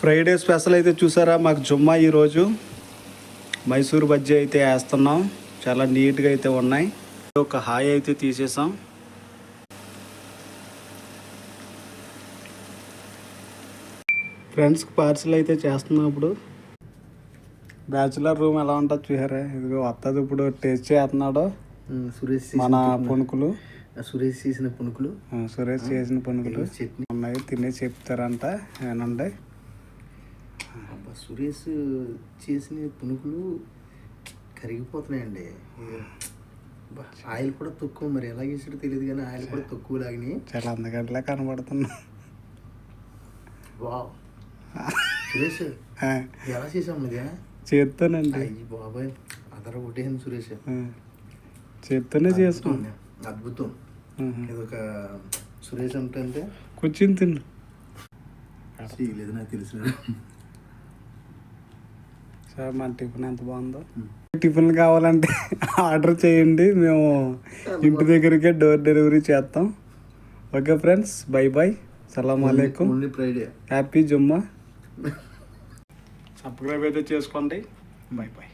Friday special అయితే చూసారా, మాకు జుమ్మా ఈరోజు మైసూర్ బజ్జీ అయితే వేస్తున్నాం. చాలా నీట్గా అయితే ఉన్నాయి. ఒక హాయ్ అయితే తీసేసాం. ఫ్రెండ్స్కి పార్సిల్ అయితే చేస్తున్నప్పుడు బ్యాచులర్ రూమ్ ఎలా ఉంటుంది చూసారా. ఇదిగో వస్తుంది ఇప్పుడు టేస్ట్ చేస్తున్నాడు సురేష్ మన పునుకులు. సురేష్ చేసిన పునుకులు చట్నీ ఉన్నాయి, తినే చెప్తారంట. ఏనండి సురేష్ చేసిన పునుకులు కరిగిపోతున్నాయండి. ఆయిల్ కూడా తక్కువ, మరి ఎలా చేసాడో తెలియదు కానీ ఆయిల్ కూడా తక్కువ లాగినాయి. చాలా అందగంటలా కనబడుతున్నా. వావ్ సురేష్ ఎలా చేసాము ఇది? చేస్తానండి బాబాయ్ అదర కొట్టేసింది సురేష్. చేస్తూనే చేస్తాం. అద్భుతం. ఇది ఒక సురేష్ అంటే కూర్చుని తిన్ను లేదు నాకు తెలిసిన. సార్ మన టిఫిన్ ఎంత బాగుందో. టిఫిన్లు కావాలంటే ఆర్డర్ చేయండి, మేము ఇంటి దగ్గరికే డోర్ డెలివరీ చేస్తాం. ఓకే ఫ్రెండ్స్, బై బాయ్, సలాం అలైకుం, హ్యాపీ జుమ్మా. సబ్స్క్రైబ్ అయితే చేసుకోండి. Bye bye.